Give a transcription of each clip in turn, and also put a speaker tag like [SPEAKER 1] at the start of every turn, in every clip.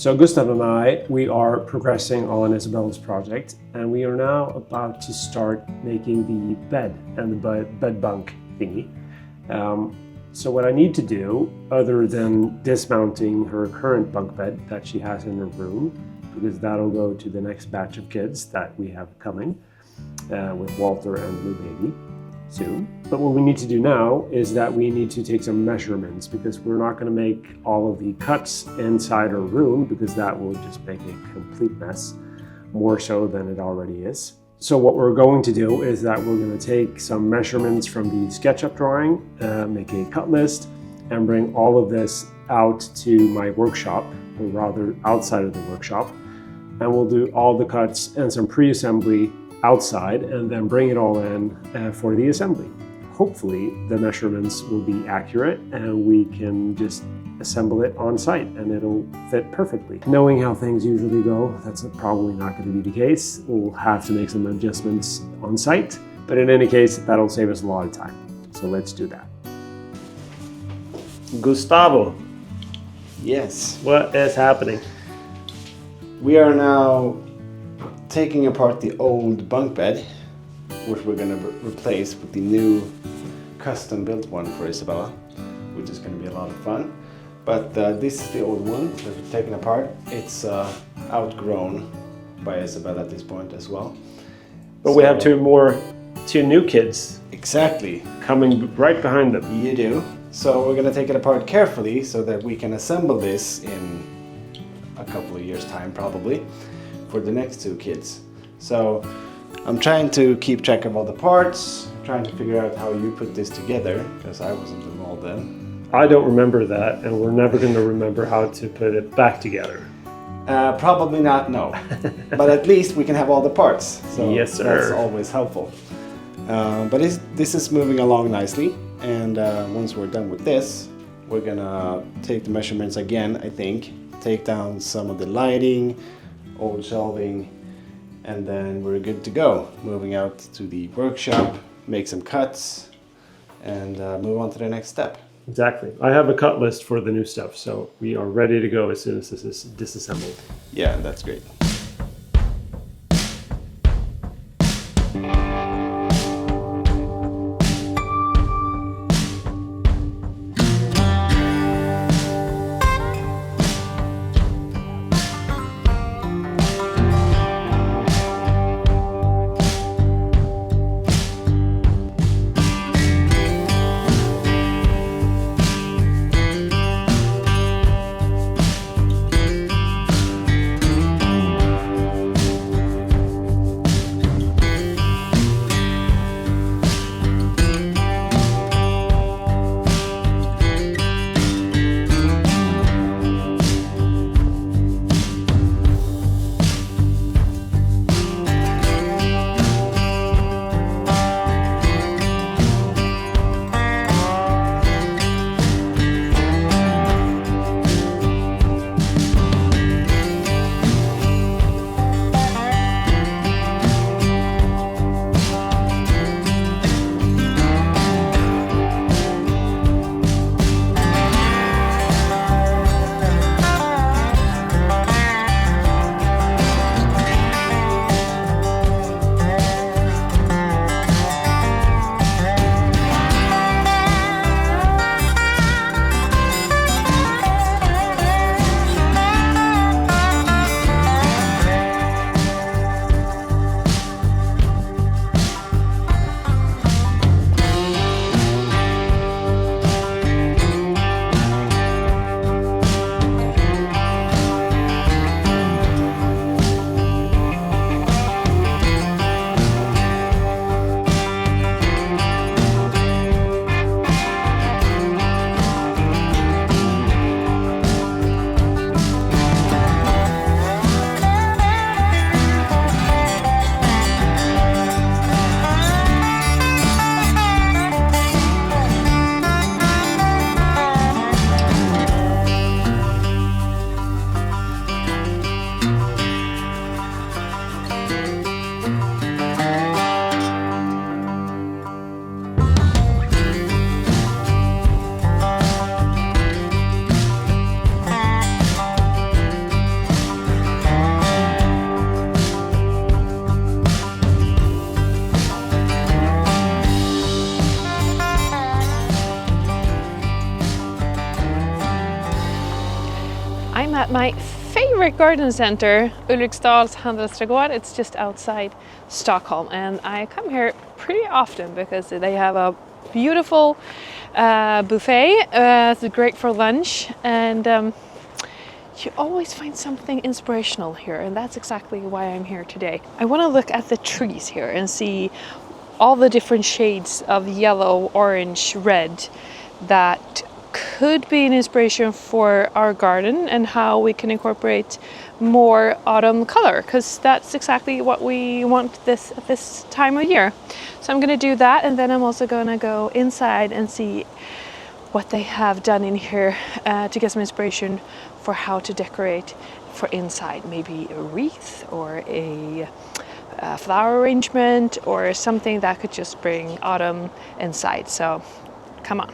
[SPEAKER 1] So Gustav and I, we are progressing on Isabella's project, and we are now about to start making the bed and the bed bunk thingy. So what I need to do, other than dismounting her current bunk bed that she has in her room, because that'll go to the next batch of kids that we have coming with Walter and the new baby soon. But what we need to do now is that we need to take some measurements, because we're not going to make all of the cuts inside her room, because that will just make a complete mess, more so than it already is. So what we're going to do is that we're going to take some measurements from the SketchUp drawing, make a cut list, and bring all of this out to my workshop, or rather outside of the workshop. And we'll do all the cuts and some pre-assembly outside, and then bring it all in for the assembly. Hopefully the measurements will be accurate and we can just assemble it on site and it'll fit perfectly. Knowing how things usually go, that's probably not going to be the case. We'll have to make some adjustments on site, but in any case, that'll save us a lot of time. So let's do that. Gustavo.
[SPEAKER 2] Yes.
[SPEAKER 1] What is happening?
[SPEAKER 2] We are now taking apart the old bunk bed, which we're going to replace with the new custom built one for Isabella, which is going to be a lot of fun. But this is the old one that we've taken apart. It's outgrown by Isabella at this point as well.
[SPEAKER 1] But so, we have two new kids.
[SPEAKER 2] Exactly.
[SPEAKER 1] Coming right behind them.
[SPEAKER 2] You do. So we're going to take it apart carefully so that we can assemble this in a couple of years' time probably for the next two kids. So I'm trying to keep track of all the parts, trying to figure out how you put this together, because I wasn't involved then.
[SPEAKER 1] I don't remember that, and we're never going to remember how to put it back together.
[SPEAKER 2] Probably not, no. But at least we can have all the parts. So
[SPEAKER 1] yes, sir.
[SPEAKER 2] That's always helpful. But this is moving along nicely, and once we're done with this, we're gonna take the measurements again, I think, take down some of the lighting, old shelving, and then we're good to go. Moving out to the workshop, make some cuts, and move on to the next step.
[SPEAKER 1] Exactly. I have a cut list for the new stuff, so we are ready to go as soon as this is disassembled.
[SPEAKER 2] Yeah, that's great.
[SPEAKER 3] at my favorite garden center, Ulriksdals Handelsträdgård. It's just outside Stockholm, and I come here pretty often because they have a beautiful buffet. It's great for lunch, and you always find something inspirational here, and that's exactly why I'm here today. I want to look at the trees here and see all the different shades of yellow, orange, red that could be an inspiration for our garden, and how we can incorporate more autumn color, because that's exactly what we want at this time of year. So I'm going to do that, and then I'm also going to go inside and see what they have done in here to get some inspiration for how to decorate for inside, maybe a wreath or a flower arrangement or something that could just bring autumn inside. So come on.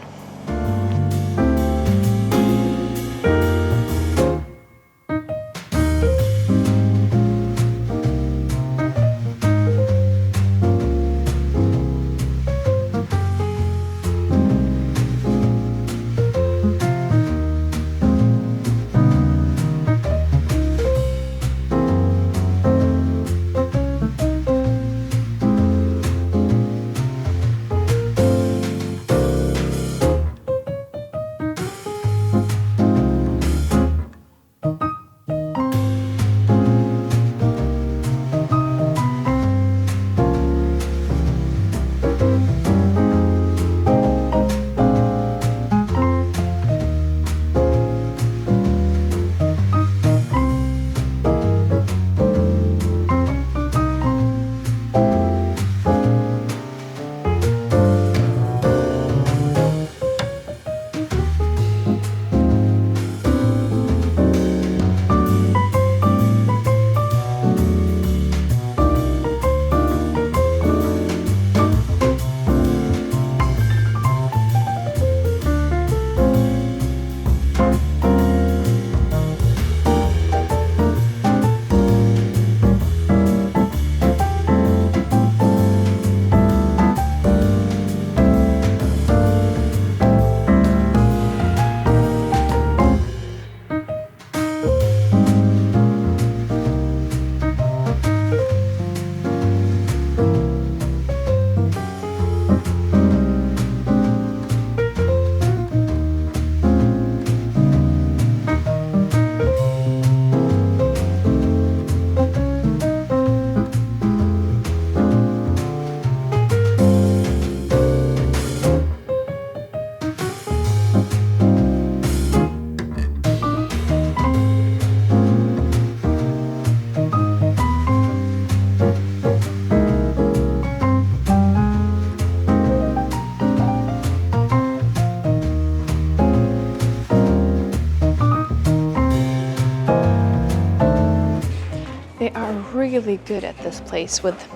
[SPEAKER 3] Really good at this place with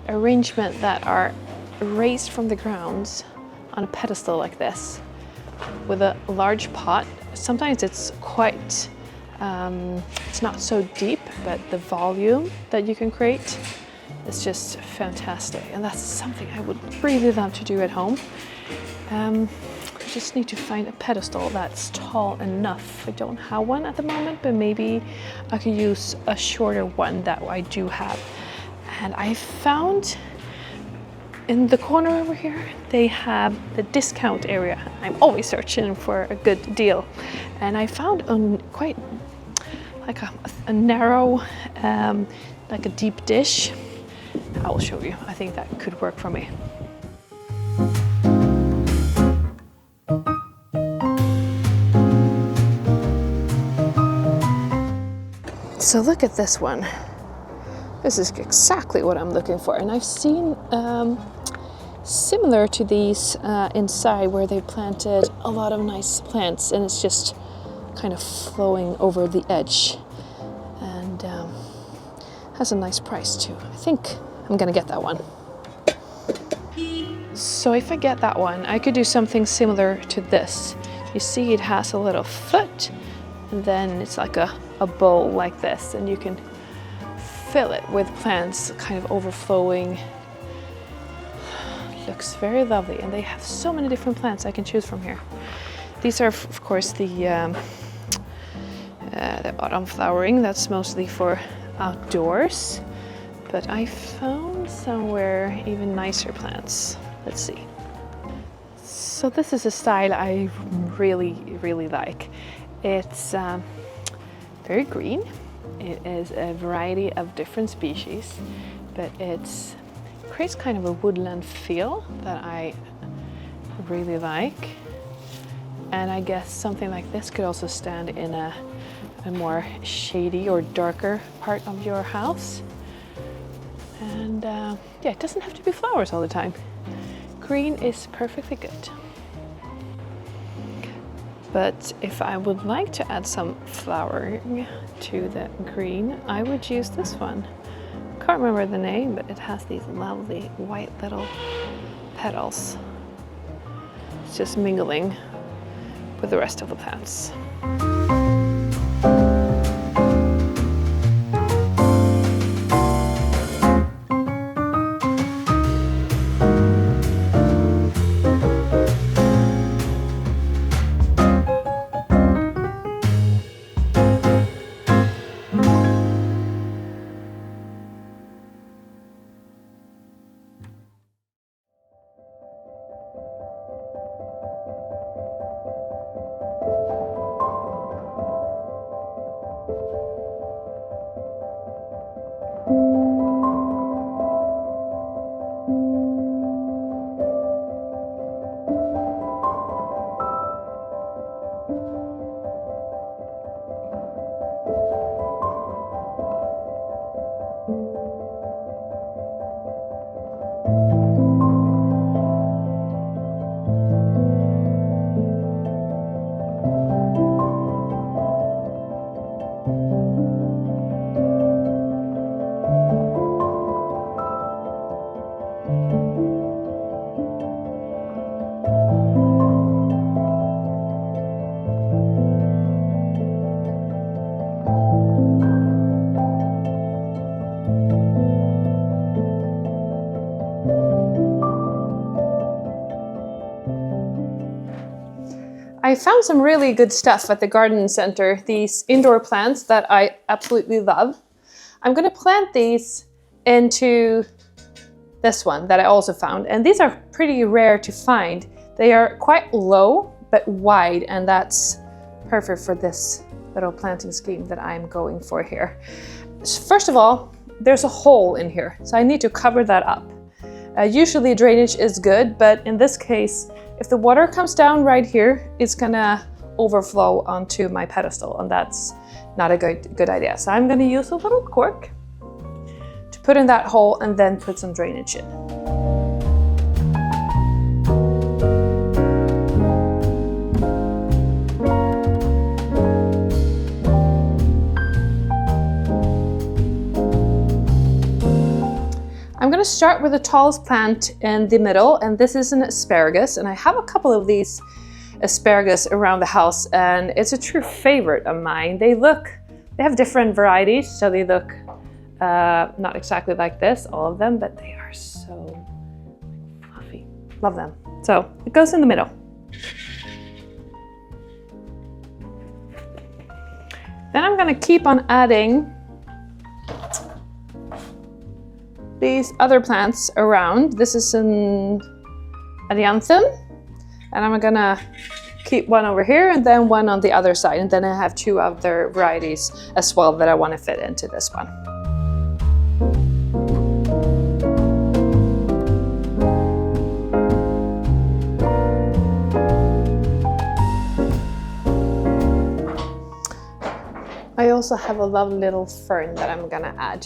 [SPEAKER 3] arrangement that are raised from the ground on a pedestal like this with a large pot. Sometimes it's quite it's not so deep, but the volume that you can create is just fantastic, and that's something I would really love to do at home. I just need to find a pedestal that's tall enough. I don't have one at the moment, but maybe I could use a shorter one that I do have. And I found in the corner over here, they have the discount area. I'm always searching for a good deal. And I found quite like a narrow, like a deep dish. I will show you. I think that could work for me. So look at this one. This is exactly what I'm looking for. And I've seen similar to these inside, where they planted a lot of nice plants, and it's just kind of flowing over the edge, and has a nice price too. I think I'm gonna get that one. So if I get that one, I could do something similar to this. You see it has a little foot, and then it's like a bowl like this, and you can fill it with plants kind of overflowing. Looks very lovely, and they have so many different plants I can choose from here. These are of course the the autumn flowering. That's mostly for outdoors, but I found somewhere even nicer plants. Let's see. So this is a style I really like. It's very green. It is a variety of different species, but it creates kind of a woodland feel that I really like. And I guess something like this could also stand in a more shady or darker part of your house. And yeah, it doesn't have to be flowers all the time. Green is perfectly good. But if I would like to add some flowering to the green, I would use this one. Can't remember the name, but it has these lovely white little petals. It's just mingling with the rest of the plants. I found some really good stuff at the garden center, these indoor plants that I absolutely love. I'm going to plant these into this one that I also found, and these are pretty rare to find. They are quite low but wide, and that's perfect for this little planting scheme that I'm going for here. First of all, there's a hole in here, so I need to cover that up. Usually drainage is good, but in this case, if the water comes down right here, it's gonna overflow onto my pedestal, and that's not a good idea. So I'm gonna use a little cork to put in that hole and then put some drainage in. I'm going to start with the tallest plant in the middle, and this is an asparagus, and I have a couple of these asparagus around the house, and it's a true favorite of mine. They have different varieties, so they look not exactly like this, all of them, but they are so fluffy. Love them. So it goes in the middle. Then I'm going to keep on adding these other plants around. This is an adianthum, and I'm gonna keep one over here and then one on the other side, and then I have two other varieties as well that I want to fit into this one. I also have a lovely little fern that I'm gonna add.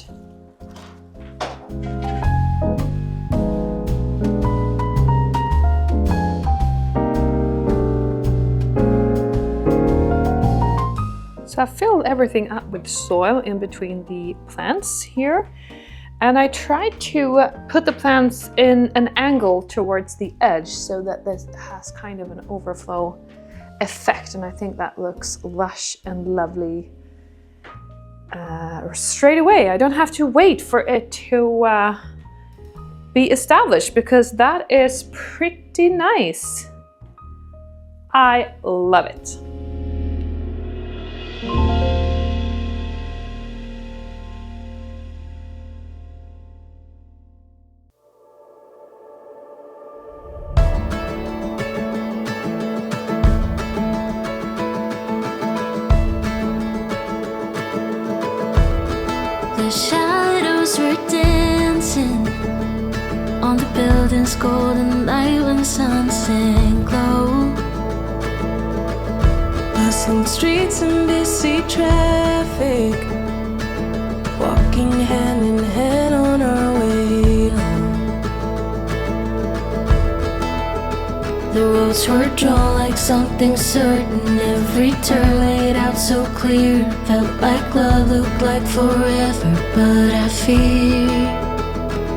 [SPEAKER 3] So I filled everything up with soil in between the plants here, and I tried to put the plants in an angle towards the edge so that this has kind of an overflow effect, and I think that looks lush and lovely straight away. I don't have to wait for it to be established, because that is pretty nice. I love it.
[SPEAKER 4] on the building's golden light when sunset glow.
[SPEAKER 5] Bustling streets and busy traffic, walking hand in hand on our way home.
[SPEAKER 4] The roads were drawn like something certain, every turn laid out so clear. Felt like love, looked like forever, but I fear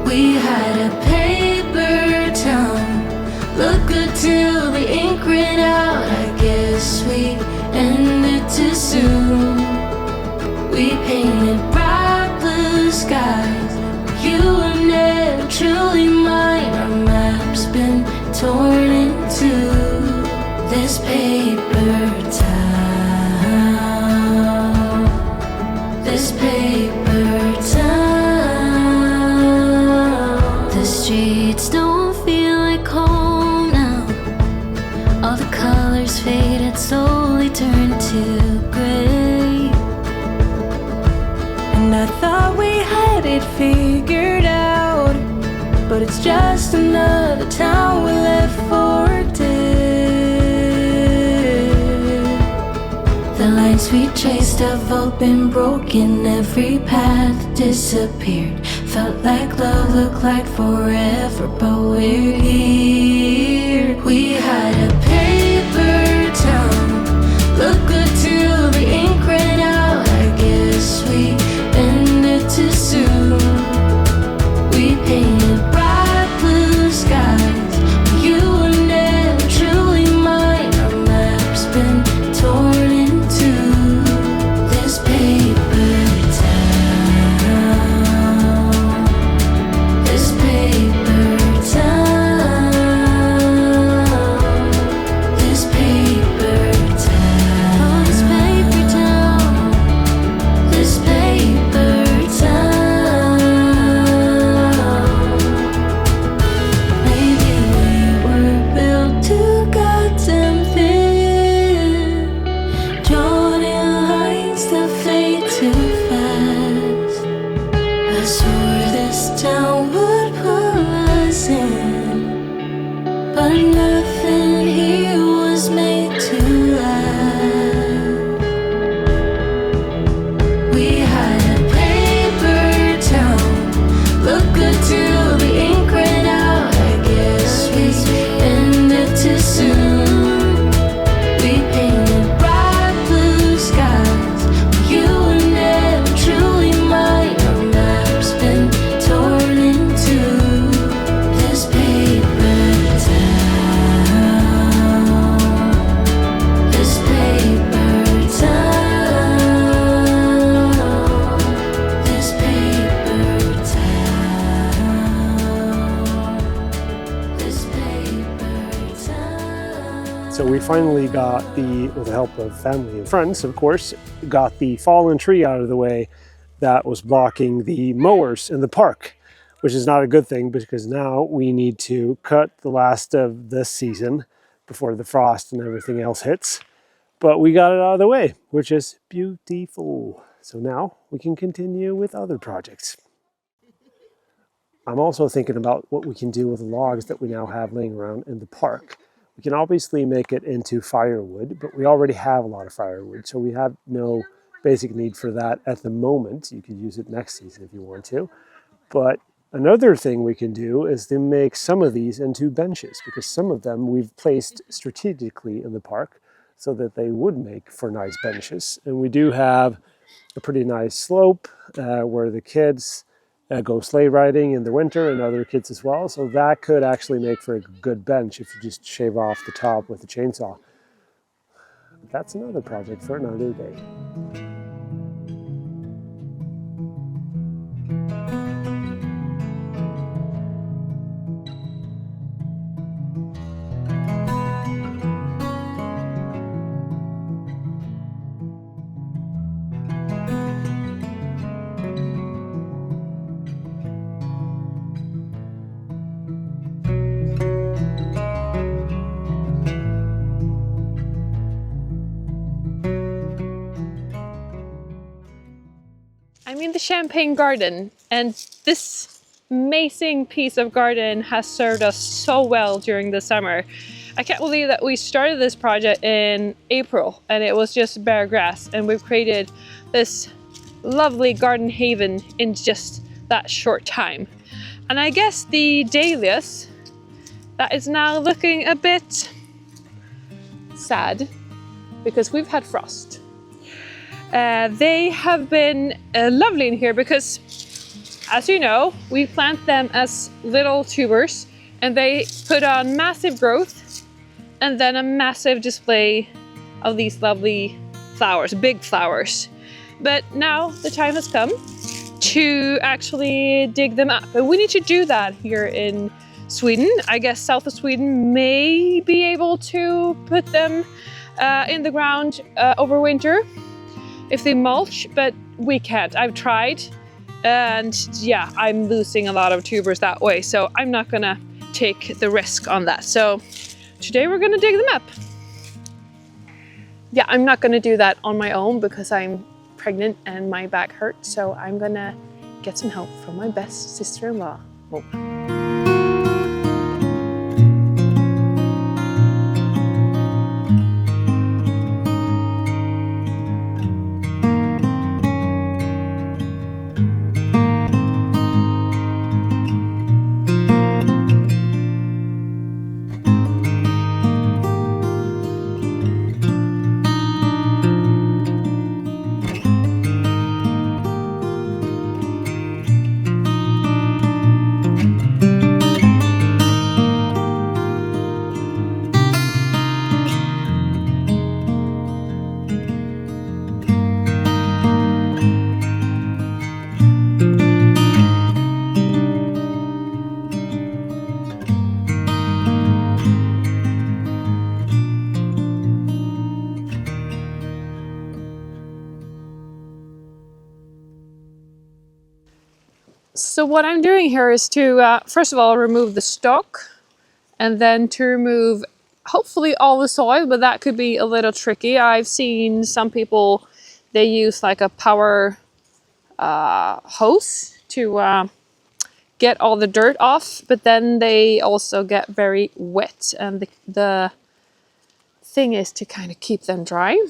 [SPEAKER 4] we had a paper town, looked good till the ink ran out. I guess we ended too soon. We painted bright blue skies, you were never truly mine. Our map's been torn into this paper town, this paper town. The streets don't feel like home now, all the colors faded, slowly turned to gray.
[SPEAKER 5] And I thought we had it figured out, but it's just another town we left for dead.
[SPEAKER 4] The lines we chased have all been broken, every path disappeared. Felt like love, looked like forever, but we're here. We had a paper town, looked good till the ink ran out. I guess we ended too soon. We painted bright blue skies, you were never truly mine. Our map's been torn into this paper town, this paper town, this paper town, oh, this paper town, this paper town. Maybe we were built too goddamn thin, drawn in lines that fade too fast. I swore this town would pull us in, but nothing here was made to last. We had a paper town, looked good till the ink ran out. I guess we ended too soon. We painted bright blue skies, you were never truly mine. Our map's been torn into this paper town, this paper town, this paper town, this paper town.
[SPEAKER 1] So we finally got with the help of family and friends, of course, got the fallen tree out of the way that was blocking the mowers in the park, which is not a good thing because now we need to cut the last of this season before the frost and everything else hits. But we got it out of the way, which is beautiful. So now we can continue with other projects. I'm also thinking about what we can do with the logs that we now have laying around in the park. We can obviously make it into firewood, but we already have a lot of firewood, so we have no basic need for that at the moment. You could use it next season if you want to. But another thing we can do is to make some of these into benches, because some of them we've placed strategically in the park so that they would make for nice benches. And we do have a pretty nice slope where the kids go sleigh riding in the winter, and other kids as well. So that could actually make for a good bench if you just shave off the top with a chainsaw. That's another project for another day.
[SPEAKER 3] I'm in the champagne garden, and this amazing piece of garden has served us so well during the summer. I can't believe that we started this project in April and it was just bare grass, and we've created this lovely garden haven in just that short time. And I guess the dahlias, that is now looking a bit sad because we've had frost. They have been lovely in here because, as you know, we plant them as little tubers and they put on massive growth and then a massive display of these lovely flowers, big flowers. But now the time has come to actually dig them up. And we need to do that here in Sweden. I guess south of Sweden may be able to put them in the ground over winter if they mulch, but we can't. I've tried and yeah, I'm losing a lot of tubers that way. So I'm not gonna take the risk on that. So today we're gonna dig them up. Yeah, I'm not gonna do that on my own because I'm pregnant and my back hurts. So I'm gonna get some help from my best sister-in-law, Moa. So what I'm doing here is to, first of all, remove the stalk and then to remove hopefully all the soil, but that could be a little tricky. I've seen some people, they use like a power hose to get all the dirt off, but then they also get very wet, and the thing is to kind of keep them dry.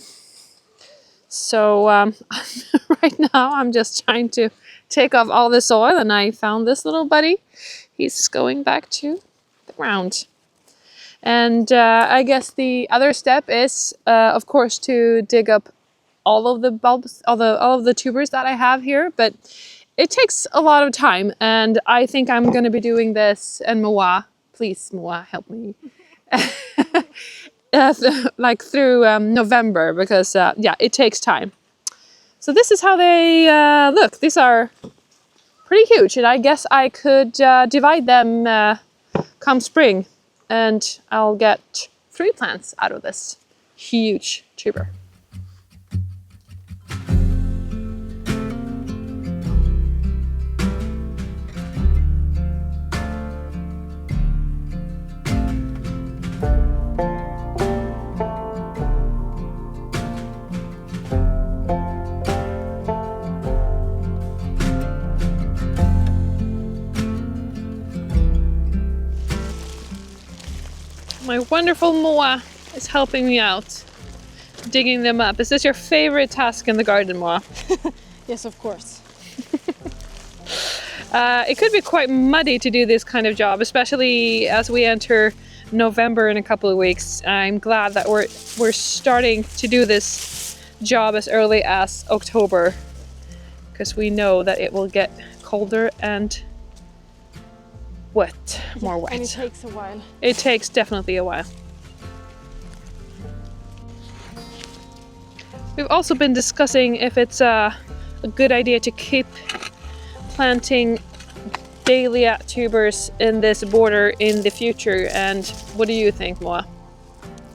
[SPEAKER 3] So right now I'm just trying to take off all the soil, and I found this little buddy. He's going back to the ground. And I guess the other step is, of course, to dig up all of the bulbs, all of the tubers that I have here, but it takes a lot of time, and I think I'm going to be doing this, and Moa, please Moa, help me, like through November, because yeah, it takes time. So this is how they look. These are pretty huge, and I guess I could divide them come spring, and I'll get 3 plants out of this huge tuber. My wonderful Moa is helping me out, digging them up. Is this your favorite task in the garden, Moa?
[SPEAKER 6] Yes, of course.
[SPEAKER 3] It could be quite muddy to do this kind of job, especially as we enter November in a couple of weeks. I'm glad that we're starting to do this job as early as October, because we know that it will get colder and wet, more wet.
[SPEAKER 6] And it takes a while.
[SPEAKER 3] It takes definitely a while. We've also been discussing if it's a good idea to keep planting dahlia tubers in this border in the future. And what do you think, Moa?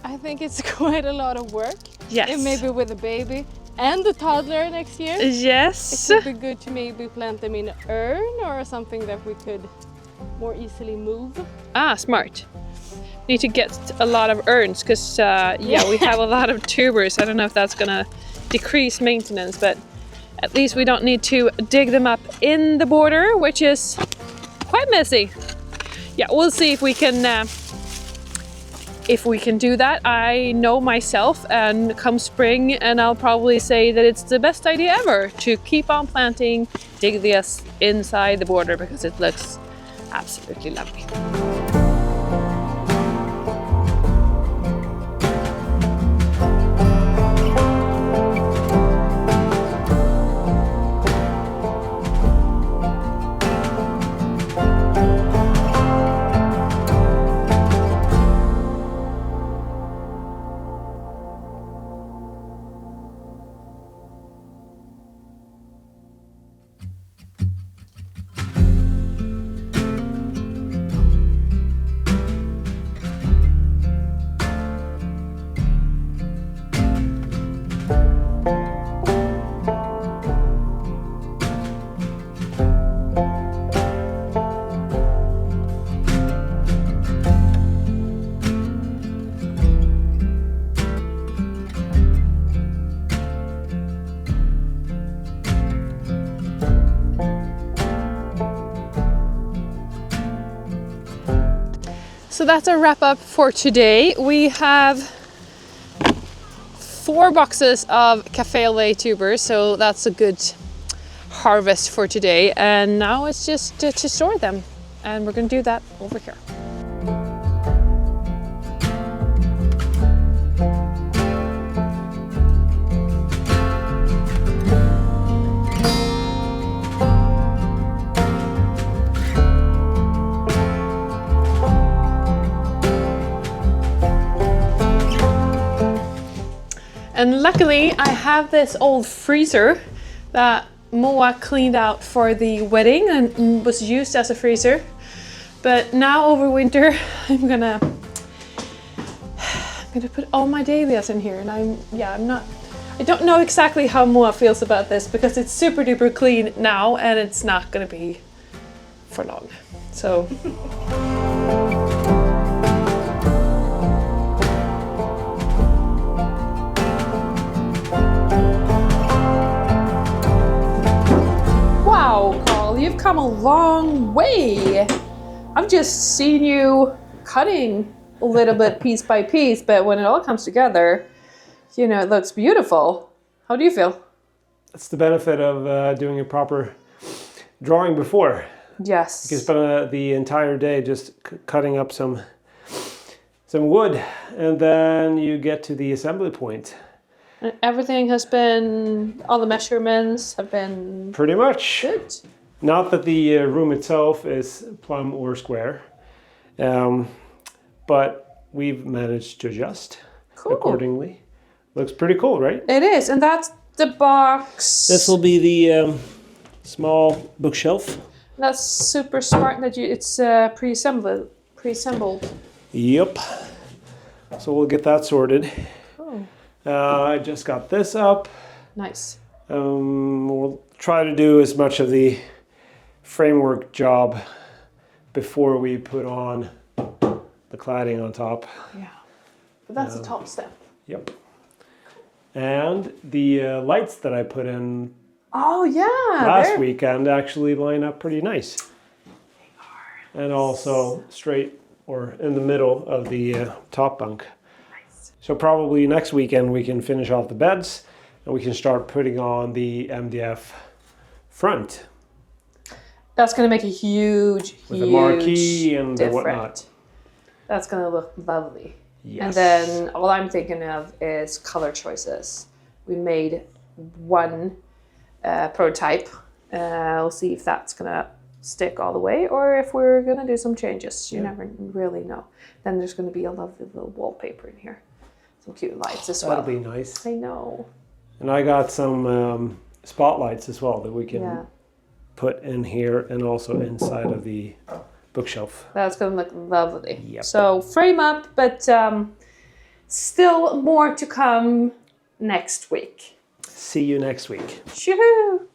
[SPEAKER 6] I think it's quite a lot of work.
[SPEAKER 3] Yes.
[SPEAKER 6] And maybe with a baby and a toddler next year.
[SPEAKER 3] Yes.
[SPEAKER 6] It would be good to maybe plant them in an urn or something that we could more easily move.
[SPEAKER 3] Ah, smart. Need to get a lot of urns, because yeah, we have a lot of tubers. I don't know if that's gonna decrease maintenance, but at least we don't need to dig them up in the border, which is quite messy. Yeah, we'll see if we can do that. I know myself, and come spring, and I'll probably say that it's the best idea ever to keep on planting, dig this inside the border because it looks absolutely lovely. So that's a wrap up for today. We have 4 boxes of cafe au lait tubers, so that's a good harvest for today. And now it's just to store them, and we're going to do that over here. And luckily I have this old freezer that Moa cleaned out for the wedding and was used as a freezer. But now over winter I'm gonna put all my dahlias in here, and I don't know exactly how Moa feels about this because it's super duper clean now and it's not gonna be for long. So wow, Karl, you've come a long way. I've just seen you cutting a little bit piece by piece, but when it all comes together, you know, it looks beautiful. How do you feel?
[SPEAKER 1] That's the benefit of doing a proper drawing before.
[SPEAKER 3] Yes.
[SPEAKER 1] You can spend the entire day just cutting up some wood, and then you get to the assembly point.
[SPEAKER 3] And everything has been, all the measurements have been
[SPEAKER 1] Pretty much.
[SPEAKER 3] good.
[SPEAKER 1] Not that the room itself is plumb or square, but we've managed to adjust accordingly. Looks pretty cool, right?
[SPEAKER 3] It is, and that's the box.
[SPEAKER 1] This will be the small bookshelf.
[SPEAKER 3] That's super smart that it's pre-assembled.
[SPEAKER 1] Yep. So we'll get that sorted.
[SPEAKER 3] Oh,
[SPEAKER 1] I just got this up.
[SPEAKER 3] nice.
[SPEAKER 1] We'll try to do as much of the framework job before we put on the cladding on top.
[SPEAKER 3] Yeah, but that's the top step.
[SPEAKER 1] Yep. And the lights that I put in
[SPEAKER 3] Oh yeah,
[SPEAKER 1] last weekend actually line up pretty nice. And also straight or in the middle of the top bunk.
[SPEAKER 3] Nice.
[SPEAKER 1] So probably next weekend we can finish off the beds and we can start putting on the MDF front.
[SPEAKER 3] That's gonna make a huge,
[SPEAKER 1] With the marquee and the
[SPEAKER 3] difference.
[SPEAKER 1] whatnot.
[SPEAKER 3] That's gonna look lovely.
[SPEAKER 1] Yes.
[SPEAKER 3] And then all I'm thinking of is color choices. We made one prototype. We'll see if that's gonna stick all the way or if we're gonna do some changes. You never really know. Then there's gonna be a lovely little wallpaper in here. Some cute lights as well.
[SPEAKER 1] That'll be nice.
[SPEAKER 3] I know.
[SPEAKER 1] And I got some spotlights as well that we can
[SPEAKER 3] Yeah.
[SPEAKER 1] put in here and also inside of the bookshelf.
[SPEAKER 3] That's gonna look lovely.
[SPEAKER 1] Yep.
[SPEAKER 3] So frame up, but still more to come next week.
[SPEAKER 1] See you next week.
[SPEAKER 3] Shoo-hoo!